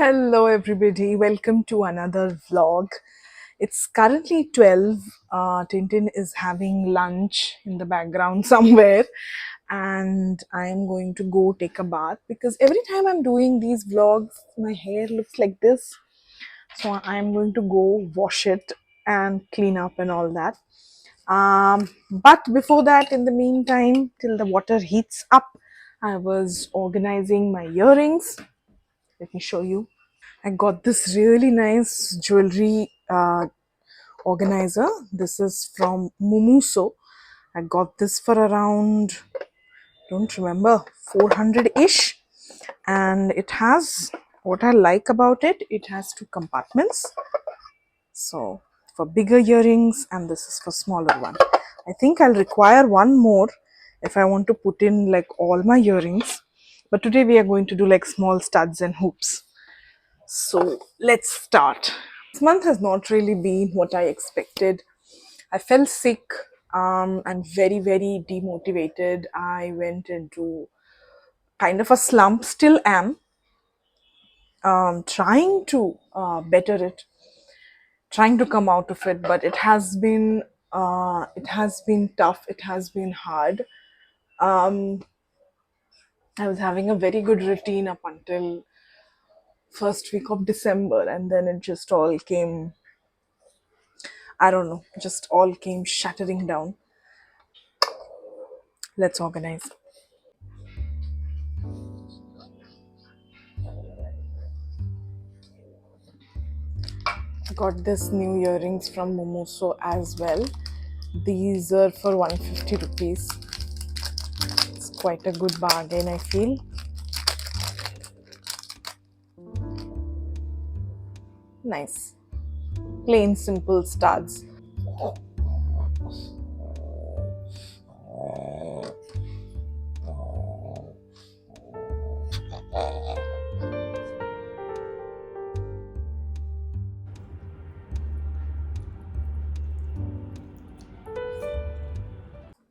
Hello, everybody. Welcome to another vlog. It's currently 12. Tintin is having lunch in the background somewhere, and I'm going to go take a bath because every time I'm doing these vlogs, my hair looks like this. So I'm going to go wash it and clean up and all that. But before that, in the meantime, till the water heats up, I was organizing my earrings. Let me show you. I got this really nice jewelry organizer. This is from Mumuso. I got this for around, don't remember, 400 ish. And it has, what I like about it, it has two compartments. So for bigger earrings, and this is for smaller one. I think I'll require one more if I want to put in like all my earrings. But today we are going to do like small studs and hoops. So let's start. This month has not really been what I expected. I felt sick and very, very demotivated. I went into kind of a slump, still am, trying to better it, trying to come out of it, but it has been tough. It has been hard. Um, I was having a very good routine up until first week of December, and then it just all came, I don't know, just all came shattering down. Let's organize. Got this new earrings from Momoso as well. These are for 150 rupees. It's quite a good bargain, I feel. Nice. Plain, simple studs.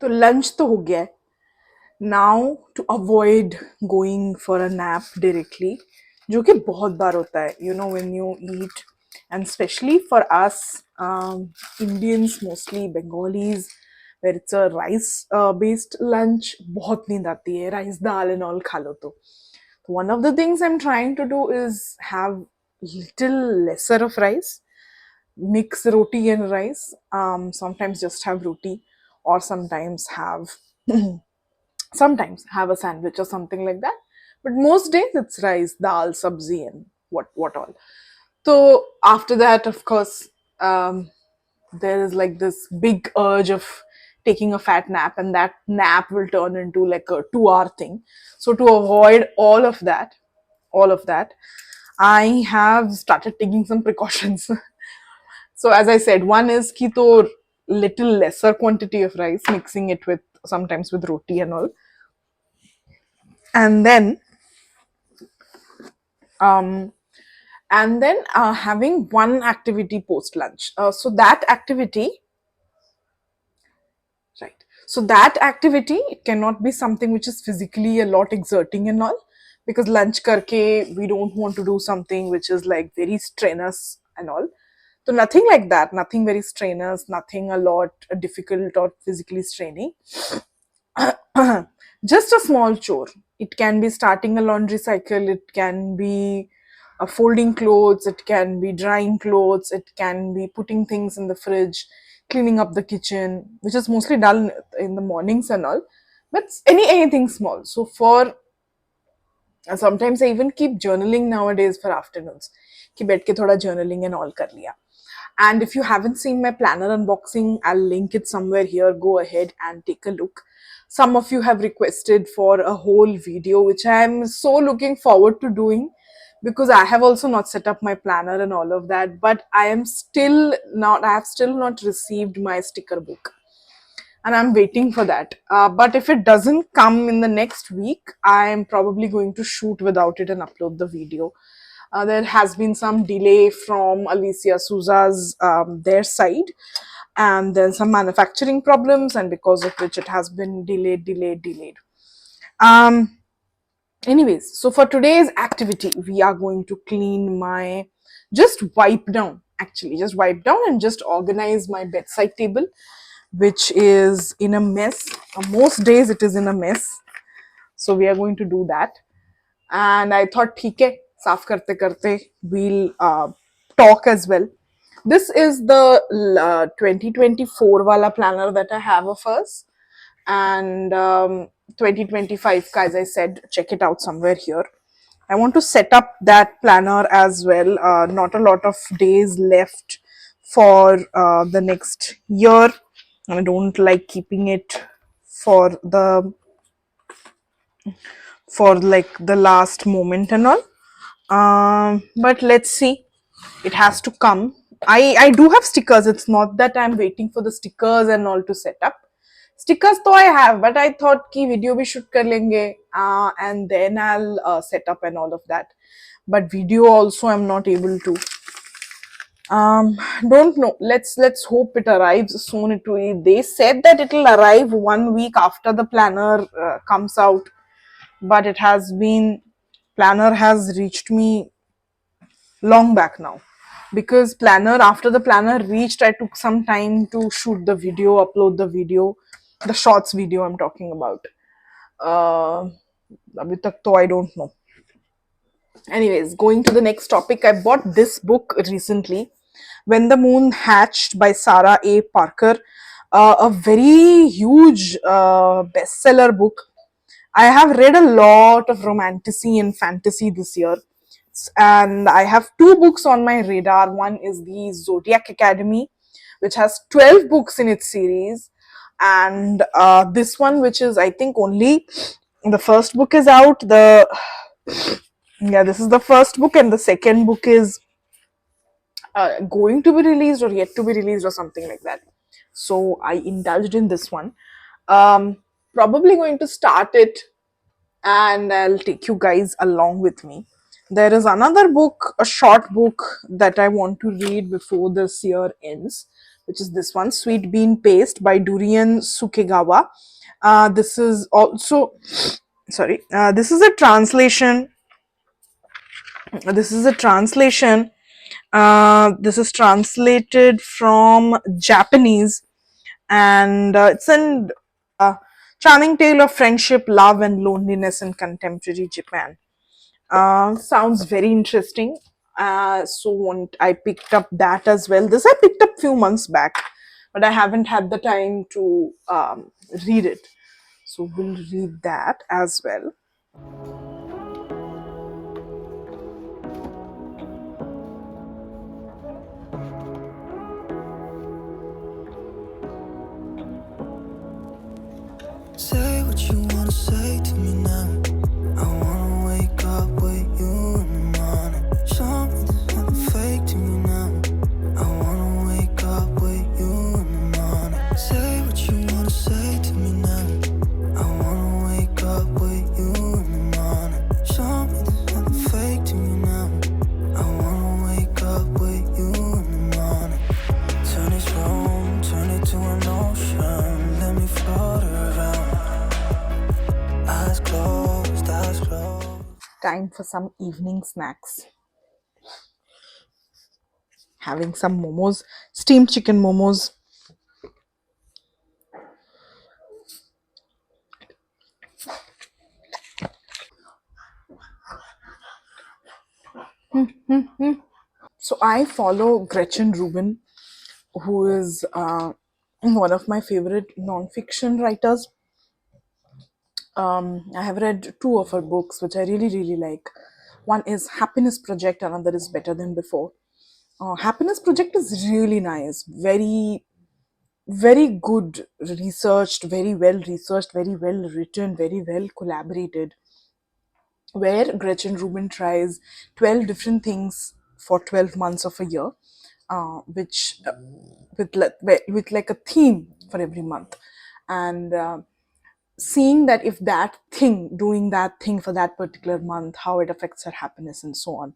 तो lunch तो हो गया है. Now to avoid going for a nap directly, जो कि बहुत बार होता है, you know, when you eat, and especially for us Indians, mostly Bengalis, where it's a rice based lunch, बहुत नींद आती है, rice dal and all खा लो तो. One of the things I'm trying to do is have little lesser of rice, mix roti and rice, sometimes just have roti, or sometimes have a sandwich or something like that. But most days it's rice, dal, sabzi, and what all. So after that, of course, there is like this big urge of taking a fat nap, and that nap will turn into like a 2 hour thing. So to avoid all of that, I have started taking some precautions. So as I said, one is keto, little lesser quantity of rice, mixing it with sometimes with roti and all, and then um, having one activity post lunch. So that activity, it cannot be something which is physically a lot exerting and all, because lunch karke we don't want to do something which is like very strenuous and all. So nothing like that, nothing very strenuous, nothing a lot difficult or physically straining. Just a small chore. It can be starting a laundry cycle, it can be folding clothes, it can be drying clothes, it can be putting things in the fridge, cleaning up the kitchen, which is mostly done in the mornings and all. But anything small. So for sometimes I even keep journaling nowadays for afternoons. कि बैठ के थोड़ा journaling and all कर लिया. And if you haven't seen my planner unboxing, I'll link it somewhere here. Go ahead and take a look. Some of you have requested for a whole video, which I'm so looking forward to doing, because I have also not set up my planner and all of that. But I have still not received my sticker book, and I'm waiting for that. But if it doesn't come in the next week, I'm probably going to shoot without it and upload the video. There has been some delay from Alicia Souza's their side, and then some manufacturing problems, and because of which it has been delayed. Um, Anyways, so for today's activity, we are going to clean my, just wipe down, actually, just wipe down and just organize my bedside table, which is in a mess. Most days it is in a mess. So we are going to do that. And I thought, ठीक है, साफ करते करते we'll talk as well. This is the 2024 wala planner that I have of us, and 2025 ka, as I said, check it out somewhere here. I want to set up that planner as well. Not a lot of days left for the next year, and I don't like keeping it for the for like the last moment and all. But let's see. It has to come. I do have stickers. It's not that I'm waiting for the stickers and all to set up. Stickers though I have, but I thought ki video bhi shoot kar lenge, and then I'll set up and all of that. But video also I'm not able to. Um, don't know. Let's hope it arrives soon. They said that it'll arrive 1 week after the planner comes out, but it has been, planner has reached me long back now, because planner, after the planner reached, I took some time to shoot the video, upload the video, the shorts video I'm talking about. uh Abhi tak to I don't know. Anyways, going to the next topic, I bought this book recently, When the Moon Hatched by Sarah A. Parker. A very huge bestseller book. I have read a lot of romantasy and fantasy this year, and I have two books on my radar. One is the Zodiac Academy, which has 12 books in its series, and this one, which is, I think, only the first book is out. This is the first book, and the second book is going to be released or yet to be released or something like that. So I indulged in this one. Um, Probably going to start it, and I'll take you guys along with me. There is another book, a short book that I want to read before this year ends, which is this one, Sweet Bean Paste by Durian Sukegawa. This is also, sorry, this is a translation. This is a translation. This is translated from Japanese, and it's an charming tale of friendship, love, and loneliness in contemporary Japan. Sounds very interesting. I picked up that as well. This I picked up few months back, but I haven't had the time to read it. So we'll read that as well. Say what you wanna say to me now. I wanna wake up with you in the morning. Show me there's nothing fake to me now. I wanna wake up with you in the morning. Say what you wanna say to me now. I wanna wake up with you in the morning. Show me there's nothing fake to me now. I wanna wake up with you in the morning. Turn this room, turn it to an ocean. Let me float around. Eyes closed, eyes closed. Time for some evening snacks. Having some momos, steamed chicken momos. So I follow Gretchen Rubin, who is one of my favorite non-fiction writers. I have read two of her books, which I really, really like. One is Happiness Project, another is Better Than Before. Happiness Project is really nice, very, very good researched, very well researched, very well written, very well collaborated, where Gretchen Rubin tries 12 different things for 12 months of a year, which with like a theme for every month, and seeing that if that thing, doing that thing for that particular month, how it affects her happiness and so on.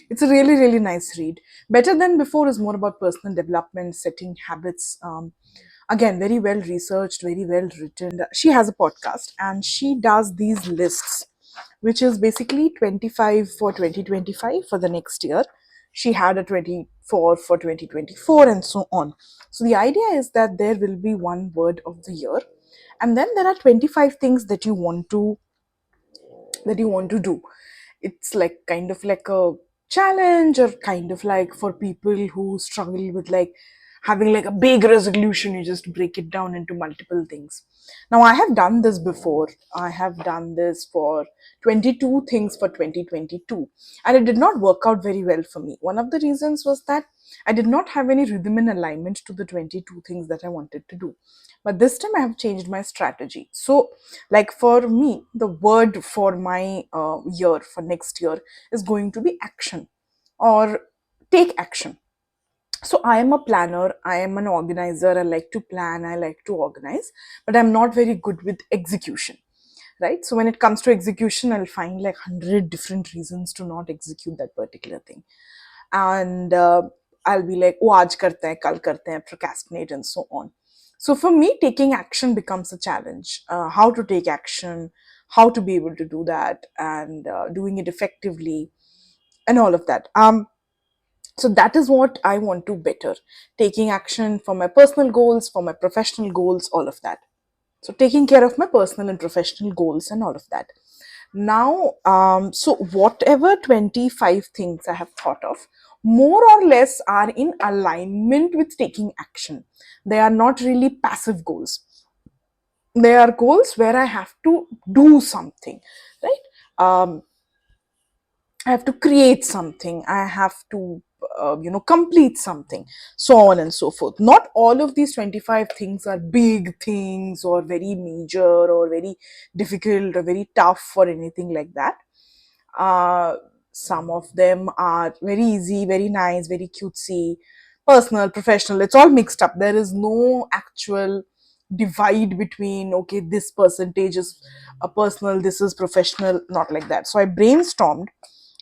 It's a really, really nice read. Better Than Before is more about personal development, setting habits. Again, very well researched, very well written. She has a podcast and she does these lists. which is basically 25 for 2025 for the next year. She had a 24 for 2024 and so on. So the idea is that there will be one word of the year, and then there are 25 things that you want to do. It's like kind of like a challenge, or kind of like for people who struggle with like having like a big resolution, you just break it down into multiple things. Now I have done this before. I have done this for 22 things for 2022, and it did not work out very well for me. One of the reasons was that I did not have any rhythm and alignment to the 22 things that I wanted to do. But this time I have changed my strategy. So, like for me, the word for my year, for next year, is going to be action, or take action. So I am a planner, I am an organizer, I like to plan, I like to organize, but I'm not very good with execution, right? So when it comes to execution, I'll find like 100 different reasons to not execute that particular thing. And I'll be like, oh, aaj karte hain, kal karte hain, procrastinate and so on. So for me, taking action becomes a challenge. How to take action, how to be able to do that, and doing it effectively, and all of that. So that is what I want to better. Taking action for my personal goals, for my professional goals, all of that. So taking care of my personal and professional goals and all of that. Now, so whatever 25 things I have thought of, more or less are in alignment with taking action. They are not really passive goals. They are goals where I have to do something, right? I have to create something. I have to, complete something, so on and so forth. Not all of these 25 things are big things or very major or very difficult or very tough or anything like that. Uh, some of them are very easy, very nice, very cutesy, personal, professional. It's all mixed up. There is no actual divide between, okay, this percentage is a personal, this is professional, not like that. So I brainstormed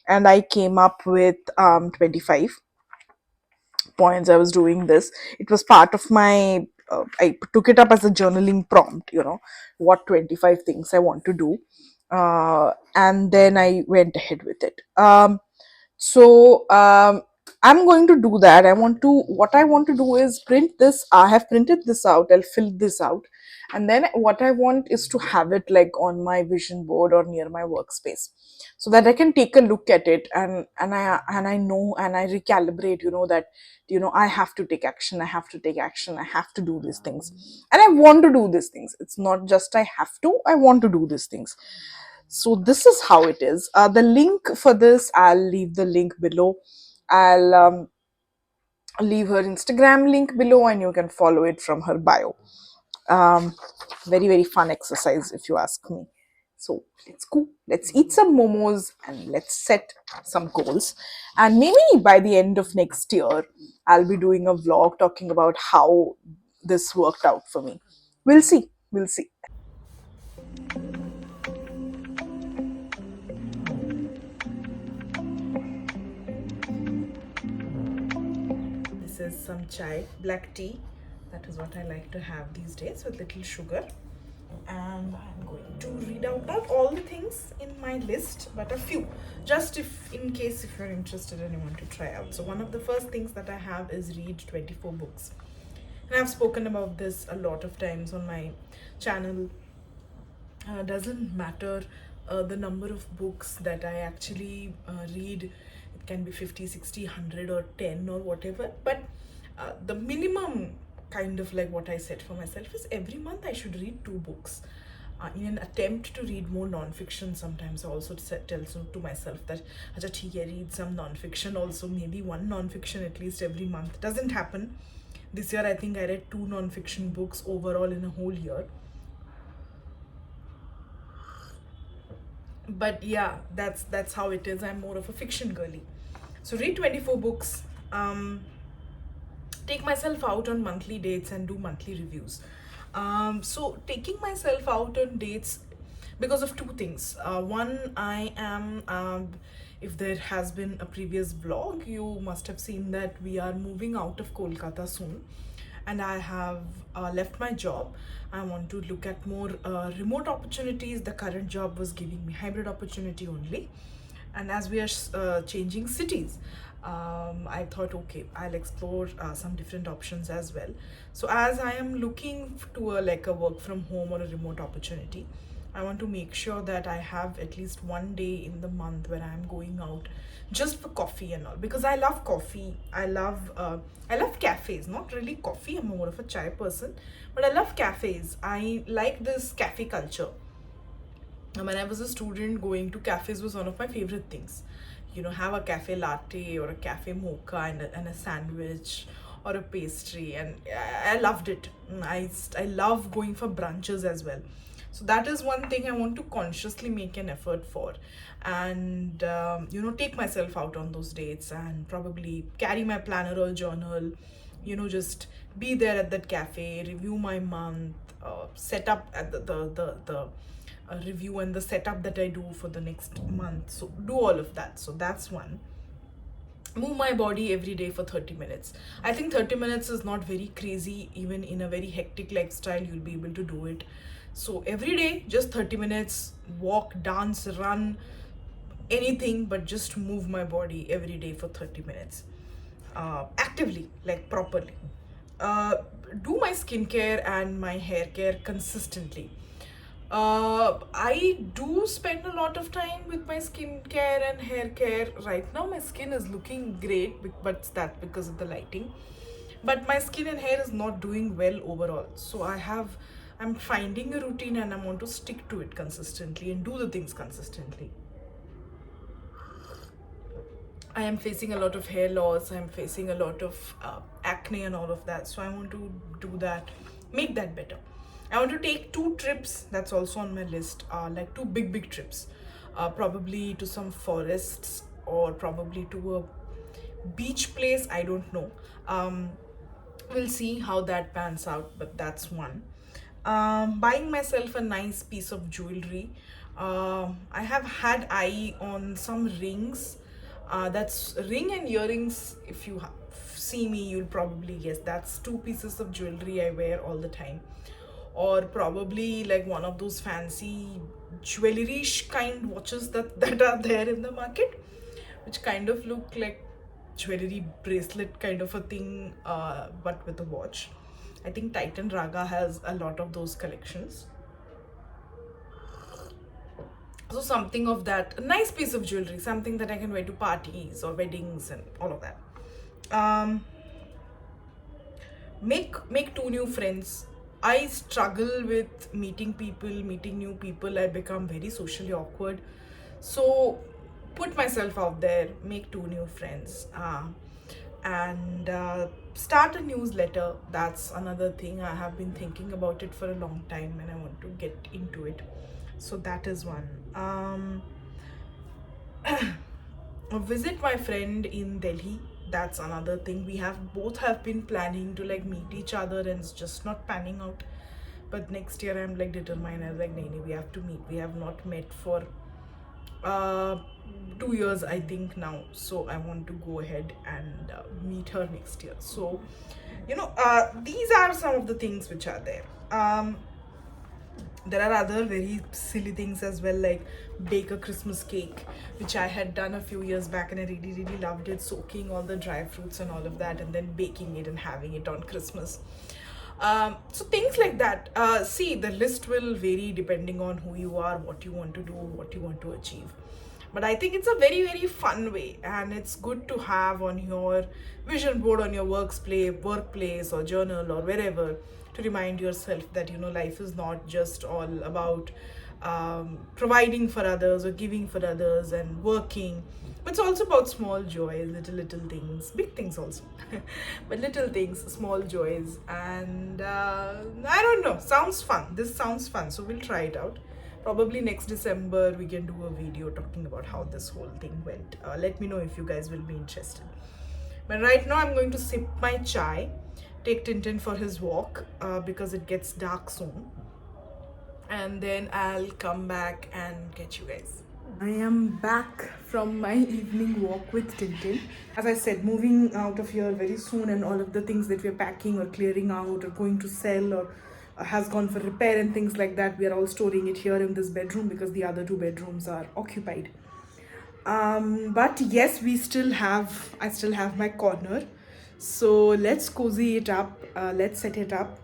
and I came up with 25 points. I was doing this. It was part of my, I took it up as a journaling prompt, what 25 things I want to do. And then I went ahead with it. So I'm going to do that. What I want to do is print this. I have printed this out. I'll fill this out. And then what I want is to have it like on my vision board or near my workspace, so that I can take a look at it, and I know, and I recalibrate, that, I have to take action. I have to take action. I have to do these things. And I want to do these things. It's not just I have to, I want to do these things. So this is how it is. The link for this, I'll leave the link below. I'll leave her Instagram link below, and you can follow it from her bio. um, Very, very fun exercise, if you ask me. So let's go, let's eat some momos, and let's set some goals. And maybe by the end of next year, I'll be doing a vlog talking about how this worked out for me. We'll see, we'll see. This is some chai, black tea. That is what I like to have these days, with little sugar. And I'm going to read out not all the things in my list, but a few, just if in case if you're interested and you want to try out. So one of the first things that I have is read 24 books. And I've spoken about this a lot of times on my channel. Doesn't matter the number of books that I actually read. It can be 50, 60, 100 or 10 or whatever, but the minimum, kind of like what I set for myself, is every month I should read 2 books. In an attempt to read more non-fiction, sometimes I also tell to myself that, acha theek hai, read some non-fiction also, maybe one non-fiction at least every month. Doesn't happen. This year I think I read 2 non-fiction books overall in a whole year. But yeah, that's how it is. I'm more of a fiction girly. So read 24 books. Take myself out on monthly dates and do monthly reviews. So taking myself out on dates, because of 2 things. One, I am, if there has been a previous vlog, you must have seen that we are moving out of Kolkata soon. and I have left my job. I want to look at more remote opportunities. The current job was giving me hybrid opportunity only, and as we are changing cities, I thought, okay, I'll explore some different options as well. So as I am looking to a work from home or a remote opportunity, I want to make sure that I have at least one day in the month where I'm going out just for coffee and all, because I love coffee. I love cafes, not really coffee. I'm more of a chai person, but I love cafes. I like this cafe culture. When I was a student, going to cafes was one of my favorite things. Have a cafe latte or a cafe mocha and a sandwich or a pastry, and I loved it. I love going for brunches as well. So that is one thing I want to consciously make an effort for, and take myself out on those dates and probably carry my planner or journal. Just be there at that cafe, review my month, set up at the review and the setup that I do for the next month. So do all of that. So that's one. Move my body every day for 30 minutes. I think 30 minutes is not very crazy. Even in a very hectic lifestyle, you'll be able to do it. So every day, just 30 minutes, walk, dance, run, anything, but just move my body every day for 30 minutes. Actively, like properly. Uh, do my skincare and my hair care consistently. I do spend a lot of time with my skincare and hair care. Right now, my skin is looking great, but that's because of the lighting. But my skin and hair is not doing well overall. So I'm finding a routine and I want to stick to it consistently and do the things consistently. I am facing a lot of hair loss. I'm facing a lot of acne and all of that. So I want to do that, make that better. I want to take 2 trips. That's also on my list. Like 2 big trips. Probably to some forests or probably to a beach place. I don't know. We'll see how that pans out. But that's one. Buying myself a nice piece of jewelry. I have had eye on some rings. That's ring and earrings. If you see me, you'll probably guess that's 2 pieces of jewelry I wear all the time. Or probably like one of those fancy jewelry-ish kind watches that are there in the market, which kind of look like jewelry bracelet kind of a thing, but with a watch. I think Titan Raga has a lot of those collections. So something of that, a nice piece of jewelry, something that I can wear to parties or weddings and all of that. Um, make 2 new friends. I struggle with meeting people, meeting new people. I become very socially awkward. So put myself out there, make 2 new friends, and start a newsletter. That's another thing. I have been thinking about it for a long time and I want to get into it. So that is one. Visit my friend in Delhi. That's another thing. We have both have been planning to like meet each other and it's just not panning out. But next year I'm like determined. I was like, nee, we have to meet. We have not met for uh 2 years I think now. So I want to go ahead and meet her next year. So these are some of the things which are there. There are other very silly things as well, like bake a Christmas cake, which I had done a few years back and I really loved it, soaking all the dry fruits and all of that and then baking it and having it on Christmas. So things like that. See, the list will vary depending on who you are, what you want to do, what you want to achieve. But I think it's a very fun way, and it's good to have on your vision board, on your workplace or journal or wherever, to remind yourself that life is not just all about providing for others or giving for others and working, but it's also about small joys, little things, big things also, but little things, small joys. And I don't know, sounds fun. This sounds fun, so we'll try it out. Probably next December we can do a video talking about how this whole thing went. Let me know if you guys will be interested. But right now I'm going to sip my chai, take Tintin for his walk, because it gets dark soon, and then I'll come back and get you guys. I am back from my evening walk with Tintin. As I said, moving out of here very soon, and all of the things that we're packing or clearing out or going to sell or has gone for repair and things like that, we are all storing it here in this bedroom because the other two bedrooms are occupied. But yes, I still have my corner. So let's cozy it up, let's set it up,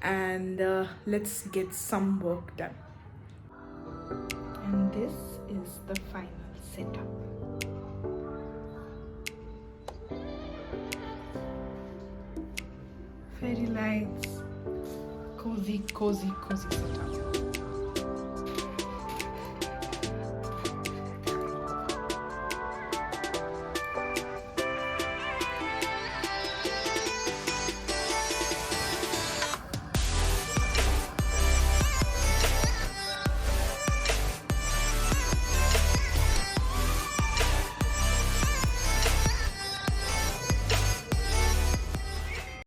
and let's get some work done. And this is the final setup. Fairy lights, cozy, cozy, cozy setup.